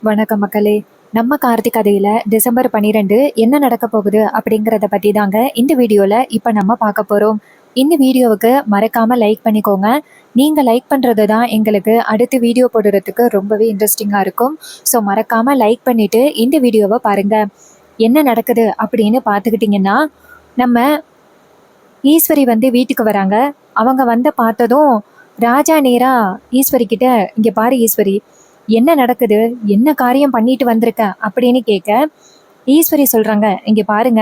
வணக்கம் மக்களே. நம்ம கார்த்திக் கதையில டிசம்பர் 12 என்ன நடக்க போகுது அப்படிங்கிறத பத்தி தாங்க இந்த வீடியோல இப்ப நம்ம பார்க்க போறோம். இந்த வீடியோவுக்கு மறக்காம லைக் பண்ணிக்கோங்க. நீங்க லைக் பண்றது தான் எங்களுக்கு அடுத்து வீடியோ போடுறதுக்கு ரொம்பவே இன்ட்ரெஸ்டிங்கா இருக்கும். ஸோ மறக்காம லைக் பண்ணிட்டு இந்த வீடியோவை பாருங்க. என்ன நடக்குது அப்படின்னு பார்த்துக்கிட்டிங்கன்னா, நம்ம ஈஸ்வரி வீட்டுக்கு வராங்க. அவங்க பார்த்ததும் ராஜா நேரா ஈஸ்வரி கிட்ட, இங்க பாரு ஈஸ்வரி, என்ன நடக்குது, என்ன காரியம் பண்ணிட்டு வந்திருக்க அப்படின்னு கேட்க, ஈஸ்வரி சொல்றாங்க, இங்க பாருங்க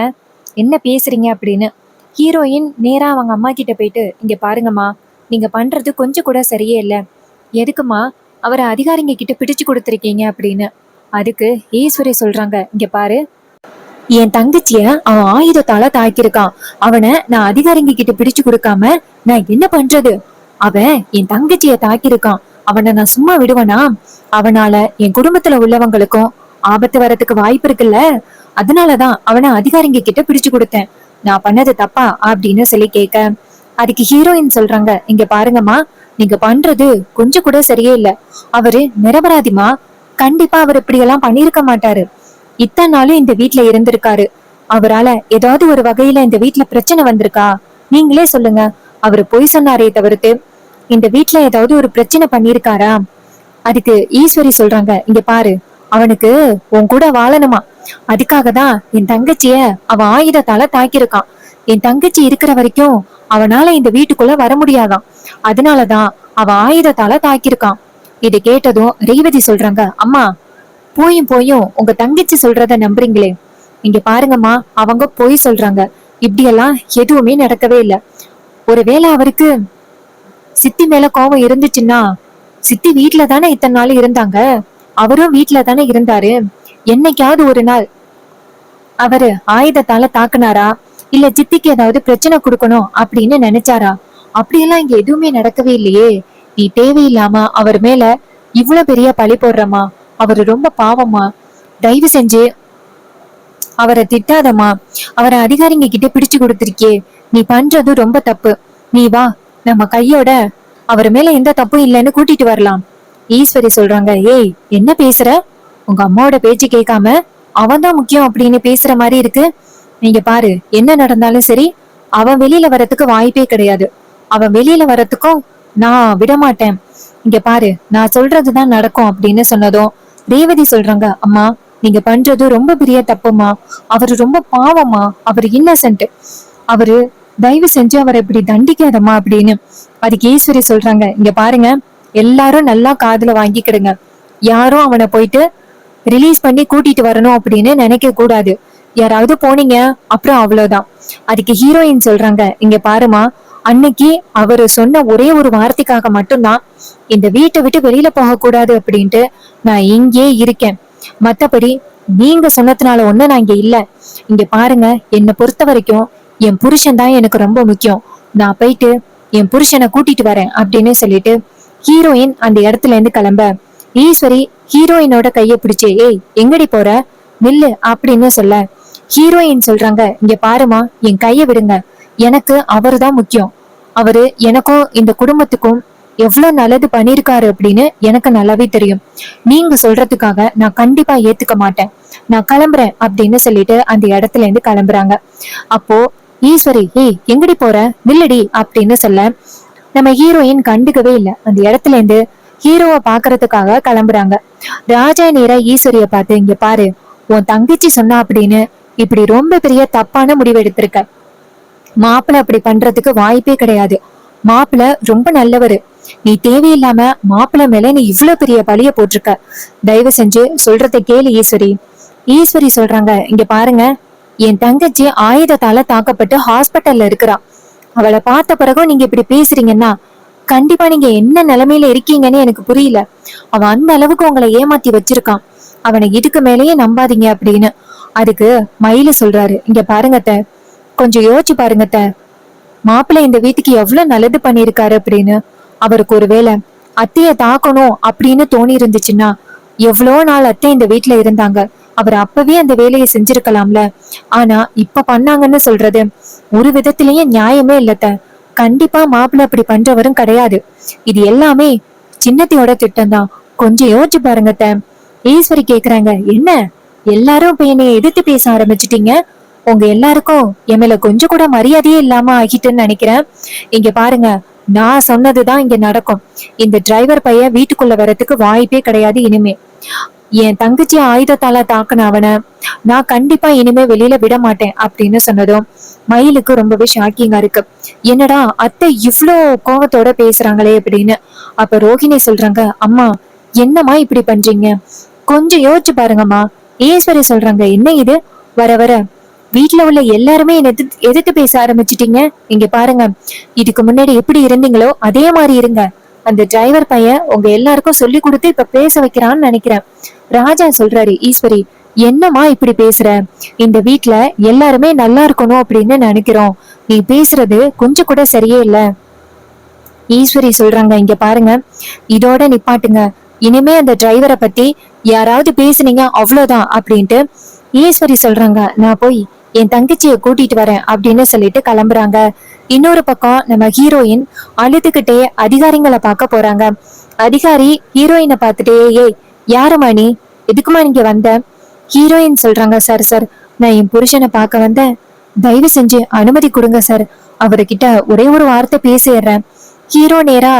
என்ன பேசுறீங்க அப்படின்னு. ஹீரோயின் நேரா அவங்க அம்மா கிட்ட போயிட்டு, இங்க பாருங்கம்மா, நீங்க பண்றது கொஞ்சம் கூட சரியே இல்லை. எதுக்குமா அவரை அதிகாரிங்க கிட்ட பிடிச்சு கொடுத்துருக்கீங்க அப்படின்னு. அதுக்கு ஈஸ்வரி சொல்றாங்க, இங்க பாரு, என் தங்கச்சிய அவன் ஆயுதத்தால தாக்கியிருக்கான். அவனை நான் அதிகாரிங்க கிட்ட பிடிச்சு கொடுக்காம நான் என்ன பண்றது? அவன் என் தங்கச்சிய தாக்கியிருக்கான். அவனை நான் சும்மா விடுவனா? அவனால என் குடும்பத்துல உள்ளவங்களுக்கும் ஆபத்து வரதுக்கு வாய்ப்பு இருக்குல்ல. அதனாலதான் அவனை அதிகாரிங்க கிட்ட பிடிச்சு கொடுத்தேன். நான் பண்ணது தப்பா அப்படின்னு சொல்லி கேட்க, அதுக்கு ஹீரோயின் சொல்றாங்க, இங்க பாருங்கம்மா, நீங்க பண்றது கொஞ்சம் கூட சரியே இல்ல. அவரு நிரபராதிமா. கண்டிப்பா அவர் இப்படி எல்லாம் பண்ணிருக்க மாட்டாரு. இத்தனை நாளும் இந்த வீட்டுல இருந்திருக்காரு. அவரால ஏதாவது ஒரு வகையில இந்த வீட்டுல பிரச்சனை வந்திருக்கா? நீங்களே சொல்லுங்க. அவரு பொய் சொன்னாரே தவிர்த்து இந்த வீட்டுல ஏதாவது ஒரு பிரச்சனை பண்ணிருக்காரா? அதுக்கு ஈஸ்வரி சொல்றாங்க, இங்க பாரு, அவனுக்கு உன் கூட வாழணுமா? அதுக்காக தான் என் தங்கச்சிய அவன் ஆயுதத்தால தாக்கியிருக்கான். என் தங்கச்சி இருக்கிற வரைக்கும் அவனால இந்த வீட்டுக்குள்ள வர முடியாதான். அதனாலதான் அவன் ஆயுதத்தால தாக்கியிருக்கான். இதை கேட்டதும் ரேவதி சொல்றாங்க, அம்மா, போயும் போயும் உங்க தங்கச்சி சொல்றத நம்புறீங்களே. இங்க பாருங்கம்மா, அவங்க பொய் சொல்றாங்க. இப்படியெல்லாம் எதுவுமே நடக்கவே இல்லை. ஒருவேளை அவருக்கு சித்தி மேல கோபம் இருந்துச்சுன்னா, சித்தி வீட்டுல தானே இத்தனை நாள் இருந்தாங்க, அவரும் வீட்டுல தானே இருந்தாரு. என்னைக்காவது ஒரு நாள் அவரு ஆயுதத்தால தாக்குனாரா? இல்ல சித்திக்கு ஏதாவது பிரச்சனை கொடுக்கணும் அப்படின்னு நினைச்சாரா? அப்படியெல்லாம் இங்க எதுவுமே நடக்கவே இல்லையே. நீ தேவையில்லாம அவர் மேல இவ்வளவு பெரிய பழி போடுறமா. அவரு ரொம்ப பாவமா. தயவு செஞ்சு அவரை திட்டாதமா. அவரை அதிகாரிங்க கிட்ட பிடிச்சு கொடுத்திருக்கே. நீ பண்றது ரொம்ப தப்பு. நீ வா, நம்ம கையோட அவர் மேல எந்த தப்பும் இல்லைன்னு கூட்டிட்டு வரலாம். ஈஸ்வரி சொல்றாங்க, ஏய், என்ன பேசுற? உங்க அம்மாவோட பேச்சு கேட்காம அவன் தான் முக்கியம் அப்படின்னு பேசுற மாதிரி இருக்கு. நீங்க பாரு, என்ன நடந்தாலும் சரி, அவன் வெளியில வரத்துக்கு வாய்ப்பே கிடையாது. அவன் வெளியில வரத்துக்கும் நான் விடமாட்டேன். இங்க பாரு, நான் சொல்றதுதான் நடக்கும் அப்படின்னு சொன்னதும் ரேவதி சொல்றாங்க, அம்மா, நீங்க பண்றது ரொம்ப பெரிய தப்புமா. அவரு ரொம்ப பாவமா. அவரு இன்னசென்ட். அவரு தயவு செஞ்சு அவரை இப்படி தண்டிக்காதம்மா அப்படின்னு. அதுக்கு ஈஸ்வரி சொல்றாங்க, இங்க பாருங்க, எல்லாரும் நல்லா காதுல வாங்கிக்கிடுங்க. யாரும் அவனை போயிட்டு ரிலீஸ் பண்ணி கூட்டிட்டு வரணும் அப்படின்னு நினைக்க கூடாது. யாராவது போனீங்க அப்புறம் அவ்வளவுதான். அதுக்கு ஹீரோயின் சொல்றாங்க, இங்க பாருமா, அன்னைக்கு அவரு சொன்ன ஒரே ஒரு வார்த்தைக்காக மட்டும்தான் இந்த வீட்டை விட்டு வெளியில போக கூடாது அப்படின்ட்டு நான் இங்கே இருக்கேன். மத்தபடி நீங்க சொன்னதுனால ஒண்ணு நான் இங்க இல்ல. இங்க பாருங்க, என்னை பொறுத்த வரைக்கும் என் புருஷன் தான் எனக்கு ரொம்ப முக்கியம். நான் போயிட்டு என் புருஷனை கூட்டிட்டு வரேன் அப்படின்னு சொல்லிட்டு ஹீரோயின் அந்த இடத்துல இருந்து கிளம்ப, ஈஸ்வரி ஹீரோயினோட கைய பிடிச்சே, ஏய், எங்கடி போற, நில்லு அப்படின்னு சொல்ல, ஹீரோயின் சொல்றாங்க, இங்க பாருமா, என் கைய விடுங்க. எனக்கு அவருதான் முக்கியம். அவரு எனக்கும் இந்த குடும்பத்துக்கும் எவ்வளவு நல்லது பண்ணிருக்காரு அப்படின்னு எனக்கு நல்லாவே தெரியும். நீங்க சொல்றதுக்காக நான் கண்டிப்பா ஏத்துக்க மாட்டேன். நான் கிளம்புறேன் அப்படின்னு சொல்லிட்டு அந்த இடத்துல இருந்து கிளம்புறாங்க. அப்போ ஈஸ்வரி, ஏய், எங்கடி போற, நில்லடி அப்படின்னு சொல்ல, நம்ம ஹீரோயின் கண்டுக்கவே இல்லை. அந்த இடத்துல இருந்து ஹீரோவை பாக்குறதுக்காக கிளம்புறாங்க. ராஜா நேரா ஈஸ்வரிய பார்த்து, இங்க பாரு, உன் தங்கச்சி சொன்னா அப்படின்னு இப்படி ரொம்ப பெரிய தப்பான முடிவு எடுத்திருக்க. மாப்பிள்ள அப்படி பண்றதுக்கு வாய்ப்பே கிடையாது. மாப்பிள்ள ரொம்ப நல்லவரு. நீ தேவையில்லாம மாப்பிள்ள மேல நீ இவ்வளவு பெரிய பழிய போட்டிருக்க. தயவு செஞ்சு சொல்றதை கேளு ஈஸ்வரி. ஈஸ்வரி சொல்றாங்க, இங்க பாருங்க, என் தங்கச்சி ஆயுதத்தால தாக்கப்பட்டு ஹாஸ்பிட்டல்ல இருக்கிறா. அவளை பார்த்த பிறகும் நீங்க இப்படி பேசுறீங்கன்னா கண்டிப்பா நீங்க என்ன நிலைமையில இருக்கீங்கன்னு எனக்கு புரியல. அவன் அந்த அளவுக்கு உங்களை ஏமாத்தி வச்சிருக்கான். அவனை இதுக்கு மேலேயே நம்பாதீங்க அப்படின்னு. அதுக்கு மயிலு சொல்றாரு, இங்க பாருங்கத்த, கொஞ்சம் யோசிச்சு பாருங்கத்த, மாப்பிள்ளை இந்த வீட்டுக்கு எவ்வளவு நல்லது பண்ணிருக்காரு அப்படின்னு. அவருக்கு ஒருவேளை அத்தைய தாக்கணும் அப்படின்னு தோணி இருந்துச்சுன்னா எவ்வளோ நாள் அத்தை இந்த வீட்டுல இருந்தாங்க. அவர் அப்பவே அந்த வேலையை செஞ்சிருக்கலாம்ல. ஆனா இப்ப பண்ணாங்கன்னு சொல்றது ஒரு விதத்திலயே நியாயமே இல்லத்த. கண்டிப்பா மாப்பிள்ள அப்படி பண்றவரும் கிடையாது. இது எல்லாமே சின்னத்தையோட திட்டம் தான். கொஞ்சம் யோசிச்சு பாருங்கத்த. ஈஸ்வரி கேக்குறாங்க, என்ன எல்லாரும் இப்ப என்னைய எதிர்த்து பேச ஆரம்பிச்சிட்டீங்க? உங்க எல்லாருக்கும் என் மேல கொஞ்சம் கூட மரியாதையே இல்லாம ஆகிட்டுன்னு நினைக்கிறேன். இங்க பாருங்க, நான் சொன்னதுதான் இங்க நடக்கும். இந்த டிரைவர் பையன் வீட்டுக்குள்ள வரதுக்கு வாய்ப்பே கிடையாது இனிமே. என் தங்கச்சி ஆயுதத்தால தாக்குன அவன நான் கண்டிப்பா இனிமே வெளியில விட மாட்டேன் அப்படின்னு சொன்னதும் மயிலுக்கு ரொம்பவே ஷாக்கிங்கா இருக்கு. என்னடா அத்தை இவ்ளோ கோவத்தோட பேசுறாங்களே அப்படின்னு. அப்ப ரோஹிணி சொல்றாங்க, அம்மா என்னம்மா இப்படி பண்றீங்க? கொஞ்சம் யோசிச்சு பாருங்கம்மா. ஈஸ்வரி சொல்றாங்க, என்ன இது வர வர வீட்டுல உள்ள எல்லாருமே என்ன எதிர்த்து பேச ஆரம்பிச்சிட்டீங்க. இங்க பாருங்க, இதுக்கு முன்னாடி எப்படி இருந்தீங்களோ அதே மாதிரி இருங்க. அந்த டிரைவர் பையன் உங்க எல்லாருக்கும் சொல்லி கொடுத்து இப்ப பேச வைக்கிறான்னு நினைக்கிறேன். ராஜா சொல்றாரு, ஈஸ்வரி என்னம்மா இப்படி பேசுற? இந்த வீட்டுல எல்லாருமே நல்லா இருக்கணும் அப்படின்னு நினைக்கிறோம். நீ பேசுறது கொஞ்சம் கூட சரியே இல்ல. ஈஸ்வரி சொல்றாங்க, இங்க பாருங்க, இதோட நிப்பாட்டுங்க. இனிமே அந்த டிரைவரை பத்தி யாராவது பேசுனீங்க அவ்வளவுதான் அப்படின்ட்டு ஈஸ்வரி சொல்றாங்க. நான் போய் என் தங்கச்சிய கூட்டிட்டு வரேன் அப்படின்னு சொல்லிட்டு கிளம்புறாங்க. இன்னொரு பக்கம் நம்ம ஹீரோயின் அழுதுகிட்டே அதிகாரிங்களை பார்க்க போறாங்க. அதிகாரி ஹீரோயினை பார்த்துட்டே, ஏய் யாருமா நீ, எதுக்குமா நீங்க வந்த? ஹீரோயின் சொல்றாங்க, சார் சார் நான் என் புருஷனை பார்க்க வந்தேன். தயவு செஞ்சு அனுமதி கொடுங்க சார். அவர்கிட்ட ஒரே ஒரு வார்த்தை பேசிடுறேன். ஹீரோ நேரா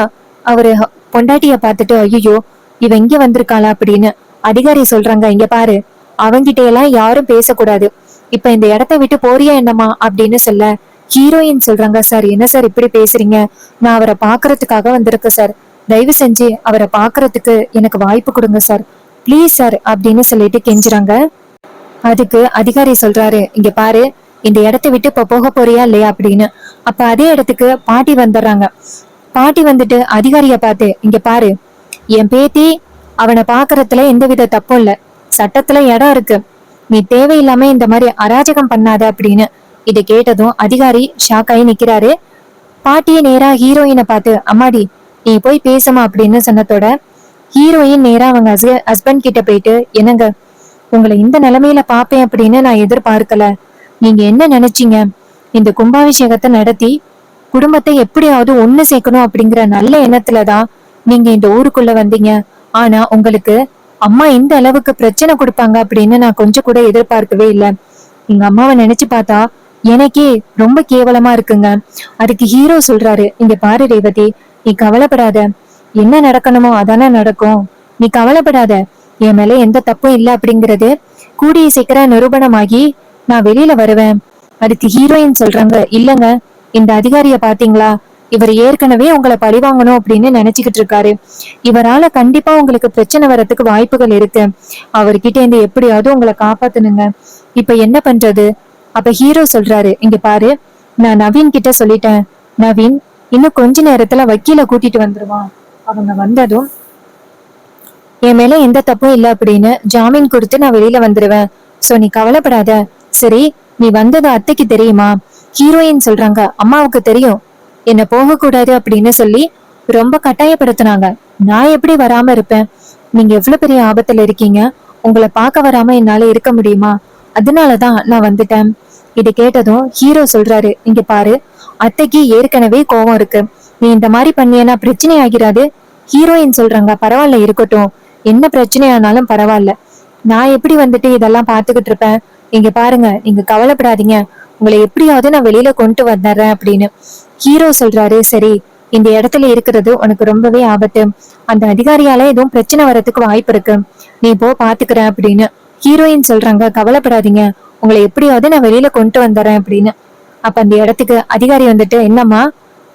அவரு பொண்டாட்டிய பார்த்துட்டு, ஐயோ இவ இங்க வந்திருக்காளா அப்படின்னு. அதிகாரி சொல்றாங்க, இங்க பாரு, அவங்கிட்ட எல்லாம் யாரும் பேசக்கூடாது. இப்ப இந்த இடத்த விட்டு போறியா என்னமா அப்படின்னு சொல்ல, ஹீரோயின் சொல்றாங்க, சார் என்ன சார் இப்படி பேசுறீங்க? நான் அவரை பாக்குறதுக்காக வந்திருக்கேன் சார். தயவு செஞ்சு அவரை பாக்குறதுக்கு எனக்கு வாய்ப்பு கொடுங்க சார், பிளீஸ் சார் அப்படின்னு சொல்லிட்டு கெஞ்சுறாங்க. அதுக்கு அதிகாரி சொல்றாரு, இங்க பாரு, இந்த இடத்த விட்டு இப்ப போக போறியா இல்லையா அப்படின்னு. அப்ப அதே இடத்துக்கு பாட்டி வந்துடுறாங்க. பாட்டி வந்துட்டு அதிகாரிய பார்த்து, இங்க பாரு, என் பேத்தி அவனை பாக்குறதுல எந்தவித தப்பும் இல்ல, சட்டத்துல இடம் இருக்கு, நீ தேவையில்லாம இந்த மாதிரி அராஜகம் பண்ணாத அப்படின்னு. இதை கேட்டதும் அதிகாரி ஷாக் ஆகி நிக்கிறாரு. பாட்டியை நேரா ஹீரோயினை பார்த்து, அம்மாடி நீ போய் பேசுமா அப்படின்னு சொன்னதோட ஹீரோயின் நேரா அவங்க ஹஸ்பண்ட் கிட்ட போயிட்டு, என்னங்க உங்களை இந்த நிலைமையில பாப்பேன் அப்படின்னு நான் எதிர்பார்க்கல. நீங்க என்ன நினைச்சீங்க? இந்த கும்பாபிஷேகத்தை நடத்தி குடும்பத்தை எப்படியாவது ஒண்ணு சேர்க்கணும் அப்படிங்கிற நல்ல எண்ணத்துலதான் நீங்க இந்த ஊருக்குள்ள வந்தீங்க. ஆனா உங்களுக்கு அம்மா இந்த அளவுக்கு பிரச்சனை கொடுப்பாங்க அப்படின்னு நான் கொஞ்சம் கூட எதிர்பார்க்கவே இல்லை. எங்க அம்மாவை நினைச்சு பார்த்தா எனக்கே ரொம்ப கேவலமா இருக்குங்க. அதுக்கு ஹீரோ சொல்றாரு, இங்க பாரு ரேவதி, நீ கவலைப்படாத, என்ன நடக்கணுமோ அதானே நடக்கும். நீ கவலைப்படாத, என் மேல எந்த தப்பும் இல்லை அப்படிங்கறது கூடிய சீக்கிரம் நிரூபணமாகி நான் வெளியில வருவேன். அதுக்கு ஹீரோயின் சொல்றாங்க, இல்லங்க, இந்த அதிகாரிய பாத்தீங்களா, இவர் ஏற்கனவே உங்களை பழிவாங்கணும் அப்படின்னு நினைச்சுக்கிட்டு இருக்காரு. இவரால கண்டிப்பா உங்களுக்கு பிரச்சனை வர்றதுக்கு வாய்ப்புகள் இருக்கு. அவர்கிட்ட இருந்து எப்படியாவது உங்களை காப்பாத்தணுங்க. இப்ப என்ன பண்றது? அப்ப ஹீரோ சொல்றாரு, இங்க பாரு, நான் நவீன் கிட்ட சொல்லிட்டேன். நவீன் இன்னும் கொஞ்ச நேரத்துல வக்கீல கூட்டிட்டு வந்துருவான். அவங்க வந்ததும் என் மேல எந்த தப்பும் இல்ல அப்படின்னு ஜாமீன் கொடுத்து நான் வெளியில வந்துருவேன். சோ நீ கவலைப்படாத. சரி, நீ வந்தது அத்தைக்கு தெரியுமா? ஹீரோயின் சொல்றாங்க, அம்மாவுக்கு தெரியும். என்ன போக கூடாது அப்படின்னு சொல்லி ரொம்ப கட்டாயப்படுத்தினாங்க. நான் எப்படி வராம இருப்பேன்? நீங்க எவ்வளவு பெரிய ஆபத்துல இருக்கீங்க, உங்களை பார்க்க வராம என்னால இருக்க முடியுமா? அதனாலதான் நான் வந்துட்டேன். இதை கேட்டதும் ஹீரோ சொல்றாரு, இங்க பாரு, அத்தைக்கு ஏற்கனவே கோவம் இருக்கு, நீ இந்த மாதிரி பண்ணியனா பிரச்சனை ஆகிறாது. ஹீரோயின் சொல்றாங்க, பரவாயில்ல இருக்கட்டும், என்ன பிரச்சனையானாலும் பரவாயில்ல, நான் எப்படி வந்துட்டு இதெல்லாம் பாத்துக்கிட்டு இருப்பேன். இங்க பாருங்க, நீங்க கவலைப்படாதீங்க, உங்களை எப்படியாவது நான் வெளியில கொண்டு வந்துடுறேன் அப்படின்னு. ஹீரோ சொல்றாரு, சரி, இந்த இடத்துல இருக்கிறது உனக்கு ரொம்பவே ஆபத்து, அந்த அதிகாரியால எதுவும் பிரச்சனை வர்றதுக்கு வாய்ப்பு இருக்கு, நீ போ பாத்துக்கிறேன் அப்படின்னு. ஹீரோயின் சொல்றாங்க, கவலைப்படாதீங்க, உங்களை எப்படியாவது நான் வெளியில கொண்டு வந்துடுறேன் அப்படின்னு. அப்ப அந்த இடத்துக்கு அதிகாரி வந்துட்டு, என்னம்மா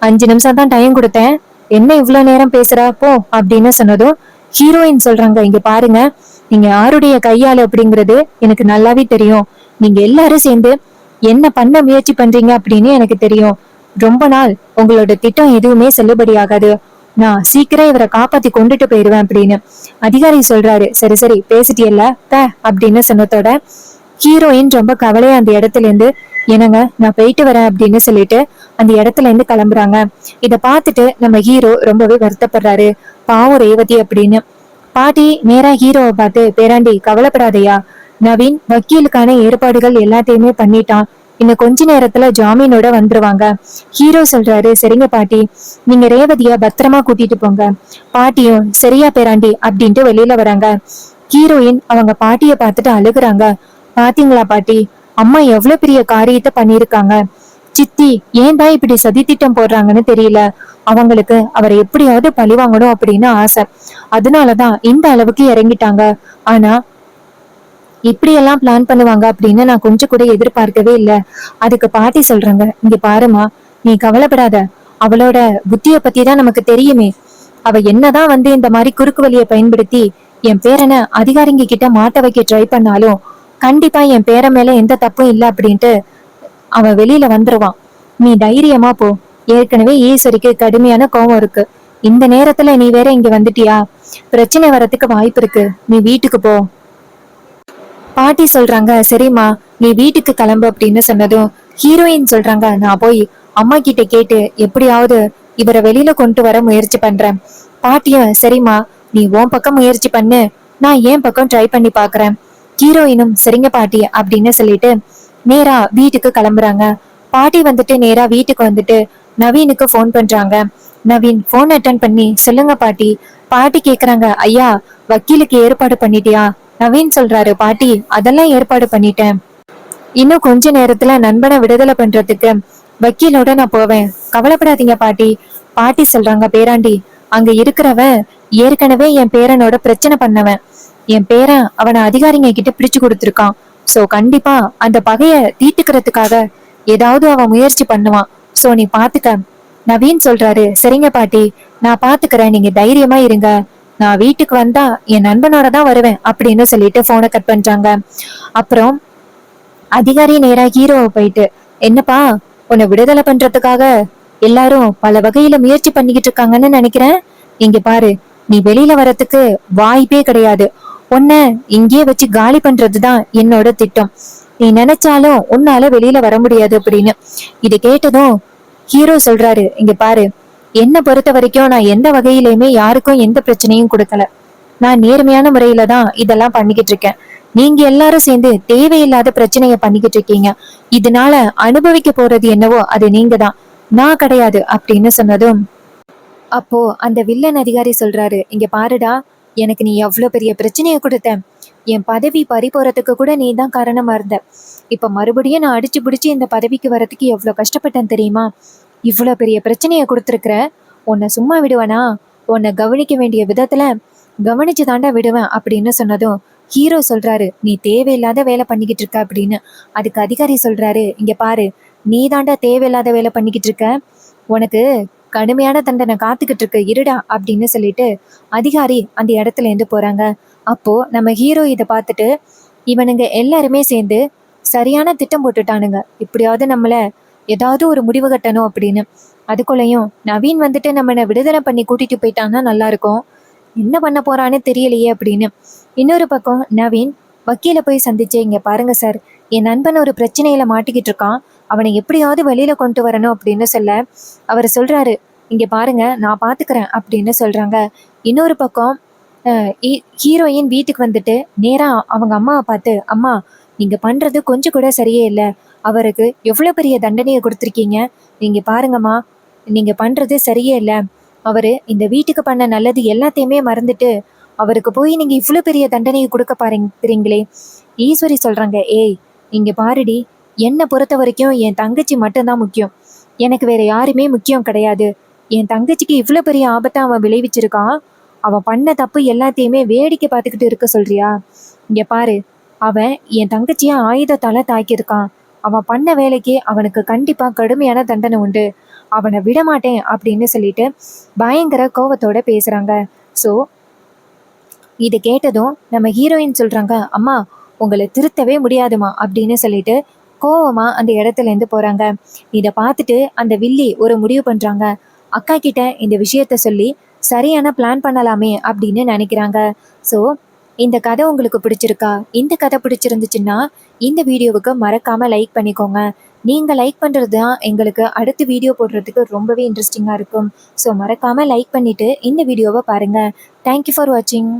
5 நிமிஷம் தான் டைம் கொடுத்தேன், என்ன இவ்வளவு நேரம் பேசுற, போ அப்படின்னு சொன்னதும் ஹீரோயின் சொல்றாங்க, இங்க பாருங்க, நீங்க யாருடைய கையாளு அப்படிங்கிறது எனக்கு நல்லாவே தெரியும். நீங்க எல்லாரும் சேர்ந்து என்ன பண்ண முயற்சி பண்றீங்க அப்படின்னு எனக்கு தெரியும். ரொம்ப நாள் உங்களோட திட்டம் எதுவுமே செல்லுபடியாகாது. நான் சீக்கிரம் இவரை காப்பாத்தி கொண்டுட்டு போயிருவேன் அப்படின்னு. அதிகாரி சொல்றாரு, சரி சரி பேசிட்டியல்ல அப்படின்னு சொன்னதோட ஹீரோயின் ரொம்ப கவலையா அந்த இடத்துல இருந்து, என்னங்க நான் போயிட்டு வரேன் அப்படின்னு சொல்லிட்டு அந்த இடத்துல இருந்து கிளம்புறாங்க. இத பார்த்துட்டு நம்ம ஹீரோ ரொம்பவே வருத்தப்படுறாரு, பாவம் ரேவதி அப்படின்னு. பாட்டி நேரா ஹீரோவை பார்த்து, பேராண்டி கவலைப்படாதையா, நவீன் வக்கீலுக்கான ஏற்பாடுகள் எல்லாத்தையுமே பண்ணிட்டான், இன்னும் கொஞ்ச நேரத்துல ஜாமீனோட வந்துருவாங்க. ஹீரோ சொல்றாரு, சரிங்க பாட்டி, நீங்க ரேவதிய பத்திரமா கூட்டிட்டு போங்க. பாட்டியும் சரியா பேராண்டி அப்படின்ட்டு வெளியில வராங்க. ஹீரோயின் அவங்க பாட்டிய பார்த்துட்டு அழுகுறாங்க. பாத்தீங்களா பாட்டி, அம்மா எவ்வளவு பெரிய காரியத்தை பண்ணிருக்காங்க. சித்தி ஏன் தான் இப்படி சதித்திட்டம் போடுறாங்கன்னு தெரியல. அவங்களுக்கு அவரை எப்படியாவது பழி வாங்கணும் அப்படின்னு ஆசை. அதனாலதான் இந்த அளவுக்கு இறங்கிட்டாங்க. ஆனா இப்படியெல்லாம் பிளான் பண்ணுவாங்க அப்படின்னு நான் கொஞ்சம் கூட எதிர்பார்க்கவே இல்லை. அதுக்கு பாட்டி சொல்றாங்க, இங்க பாருமா, நீ கவலைப்படாத. அவளோட புத்திய பத்தி தான் நமக்கு தெரியுமே. அவ என்னதான் இந்த மாதிரி குறுக்கு வழியை பயன்படுத்தி என் பேரனை அதிகாரிங்க கிட்ட மாட்ட வைக்க ட்ரை பண்ணாலும் கண்டிப்பா என் பேரன் மேல எந்த தப்பும் இல்லை அப்படின்ட்டு அவன் வெளியில வந்துருவான். நீ தைரியமா போ. ஏற்கனவே ஈஸ்வரிக்கு கடுமையான கோபம் இருக்கு. இந்த நேரத்துல நீ வேற இங்க வந்துட்டியா, பிரச்சனை வரத்துக்கு வாய்ப்பு இருக்கு. நீ வீட்டுக்கு போ. பாட்டி சொல்றாங்க, சரிம்மா நீ வீட்டுக்கு கிளம்பு அப்படின்னு சொன்னதும் ஹீரோயின் சொல்றாங்க, நான் போய் அம்மா கிட்ட கேட்டு எப்படியாவது இவரை வெளியில கொண்டு வர முயற்சி பண்றேன். பாட்டியும் சரிம்மா நீ உன் பக்கம் முயற்சி பண்ணு, நான் என் பக்கம் ட்ரை பண்ணி பாக்குறேன். ஹீரோயினும் சரிங்க பாட்டி அப்படின்னு சொல்லிட்டு நேரா வீட்டுக்கு கிளம்புறாங்க. பாட்டி நேரா வீட்டுக்கு நவீனுக்கு போன் பண்றாங்க. நவீன் போன் அட்டன் பண்ணி, சொல்லுங்க பாட்டி. பாட்டி கேக்குறாங்க, ஐயா வக்கீலுக்கு ஏற்பாடு பண்ணிட்டியா? நவீன் சொல்றாரு, பாட்டி அதெல்லாம் ஏற்பாடு பண்ணிட்டேன். இன்னும் கொஞ்ச நேரத்துல நண்பனை விடுதலை பண்றதுக்கு வக்கீலோட நான் போவேன். கவலைப்படாதீங்க பாட்டி. பாட்டி சொல்றாங்க, பேராண்டி அங்க இருக்கிறவன் ஏற்கனவே என் பேரனோட பிரச்சனை பண்ணவன். என் பேரன் அவனை அதிகாரிங்க கிட்ட பிடிச்சு கொடுத்துருக்கான். சோ கண்டிப்பா அந்த பகைய தீர்த்துக்கிறதுக்காக ஏதாவது அவன் முயற்சி பண்ணுவான். சோ நீ பாத்துக்க. நவீன் சொல்றாரு, சரிங்க பாட்டி நான் பாத்துக்கிறேன், நீங்க தைரியமா இருங்க. நான் வீட்டுக்கு வந்தா என் நண்பனோட தான் வருவேன் அப்படின்னு சொல்லிட்டு போனை கட் பண்றாங்க. அப்புறம் அதிகாரி நேரா ஹீரோவை போயிட்டு, என்னப்பா உன்னை விடுதலை பண்றதுக்காக எல்லாரும் பல வகையில முயற்சி பண்ணிக்கிட்டு இருக்காங்கன்னு நினைக்கிறேன். இங்க பாரு, நீ வெளியில வரத்துக்கு வாய்ப்பே கிடையாது. உன்னை இங்கேயே வச்சு காலி பண்றதுதான் என்னோட திட்டம். நீ நினைச்சாலும் உன்னால வெளியில வர முடியாது அப்படின்னு. இது கேட்டதும் ஹீரோ சொல்றாரு, இங்க பாரு, என்ன பொறுத்த வரைக்கும் நான் எந்த வகையிலுமே யாருக்கும் எந்த பிரச்சனையும் கொடுக்கல. நான் நேர்மையான முறையில தான் இதெல்லாம் பண்ணிக்கிட்டு இருக்கேன். நீங்க எல்லாரும் சேர்ந்து தேவையில்லாத பிரச்சனைய பண்ணிக்கிட்டு இருக்கீங்க. இதனால அனுபவிக்க போறது என்னவோ அது நீங்க தான், நான் கிடையாது அப்படின்னு சொன்னதும் அப்போ அந்த வில்லன் அதிகாரி சொல்றாரு, இங்க பாருடா, எனக்கு நீ எவ்வளவு பெரிய பிரச்சனைய கொடுத்த. என் பதவி பறி போறதுக்கு கூட நீ தான் காரணமா இருந்த. இப்ப மறுபடியும் நான் அடிச்சு பிடிச்சு இந்த பதவிக்கு வரதுக்கு எவ்வளவு கஷ்டப்பட்டேன் தெரியுமா? இவ்வளவு பெரிய பிரச்சனைய கொடுத்துருக்குற. உன்னை சும்மா விடுவேனா? உன்னை கவனிக்க வேண்டிய விதத்துல கவனிச்சு தாண்டா விடுவேன் அப்படின்னு சொன்னதும் ஹீரோ சொல்றாரு, நீ தேவையில்லாத வேலை பண்ணிக்கிட்டு இருக்க அப்படின்னு. அதுக்கு அதிகாரி சொல்றாரு, இங்க பாரு, நீ தாண்டா தேவையில்லாத வேலை பண்ணிக்கிட்டு இருக்க. உனக்கு கடுமையான தண்டனை காத்துக்கிட்டு இருக்கு, இருடா அப்படின்னு சொல்லிட்டு அதிகாரி அந்த இடத்துல இருந்து போறாங்க. அப்போ நம்ம ஹீரோ இதை பார்த்துட்டு, இவனுங்க எல்லாருமே சேர்ந்து சரியான திட்டம் போட்டுட்டானுங்க, இப்படியாவது நம்மள ஏதாவது ஒரு முடிவு கட்டணும் அப்படின்னு. அதுக்குள்ளயும் நவீன் நம்மளை விடுதலை பண்ணி கூட்டிட்டு போயிட்டான்னா நல்லா இருக்கும். என்ன பண்ண போறான்னு தெரியலையே அப்படின்னு. இன்னொரு பக்கம் நவீன் வக்கீல போய் சந்திச்சு, இங்க பாருங்க சார், என் நண்பன் ஒரு பிரச்சனையில மாட்டிக்கிட்டு இருக்கான், அவனை எப்படியாவது வெளியில கொண்டு வரணும் அப்படின்னு சொல்ல அவர் சொல்றாரு, இங்க பாருங்க நான் பாத்துக்கிறேன் அப்படின்னு சொல்றாங்க. இன்னொரு பக்கம் ஹீரோயின் வீட்டுக்கு நேரா அவங்க அம்மாவை பார்த்து, அம்மா நீங்க பண்றது கொஞ்சம் கூட சரியே இல்லை. அவருக்கு எவ்வளவு பெரிய தண்டனையை கொடுத்துருக்கீங்க. நீங்க பாருங்கம்மா, நீங்க பண்றது சரியே இல்லை. அவரு இந்த வீட்டுக்கு பண்ண நல்லது எல்லாத்தையுமே மறந்துட்டு அவருக்கு போய் நீங்க இவ்வளவு பெரிய தண்டனையை கொடுக்க பாருங்களே. ஈஸ்வரி சொல்றாங்க, ஏய் இங்க பாருடி, என்னை பொறுத்த வரைக்கும் என் தங்கச்சி மட்டும்தான் முக்கியம். எனக்கு வேற யாருமே முக்கியம் கிடையாது. என் தங்கச்சிக்கு இவ்வளவு பெரிய ஆபத்தை அவன் விளைவிச்சிருக்கான். அவன் பண்ண தப்பு எல்லாத்தையுமே வேடிக்கை பார்த்துக்கிட்டு இருக்க சொல்றியா? இங்க பாரு, அவன் என் தங்கச்சிய ஆயுதத்தால தாக்கியிருக்கான். அவன் பண்ண வேலைக்கு அவனுக்கு கண்டிப்பா கடுமையான தண்டனை உண்டு. அவனை விட மாட்டேன் அப்படின்னு சொல்லிட்டு பயங்கர கோவத்தோட பேசுறாங்க. ஸோ இதை கேட்டதும் நம்ம ஹீரோயின் சொல்றாங்க, அம்மா உங்களை திருத்தவே முடியாதுமா அப்படின்னு சொல்லிட்டு கோவமா அந்த இடத்துல இருந்து போறாங்க. இதை பார்த்துட்டு அந்த வில்லி ஒரு முடிவு பண்றாங்க. அக்கா கிட்ட இந்த விஷயத்த சொல்லி சரியான பிளான் பண்ணலாமே அப்படின்னு நினைக்கிறாங்க. ஸோ இந்த கதை உங்களுக்கு பிடிச்சிருக்கா? இந்த கதை பிடிச்சிருந்துச்சுன்னா இந்த வீடியோவுக்கு மறக்காம லைக் பண்ணிக்கோங்க. நீங்க லைக் பண்றது தான் எங்களுக்கு அடுத்த வீடியோ போடுறதுக்கு ரொம்பவே இன்ட்ரெஸ்டிங்கா இருக்கும். ஸோ மறக்காம லைக் பண்ணிட்டு இந்த வீடியோவை பாருங்க. தேங்க்யூ ஃபார் வாட்சிங்.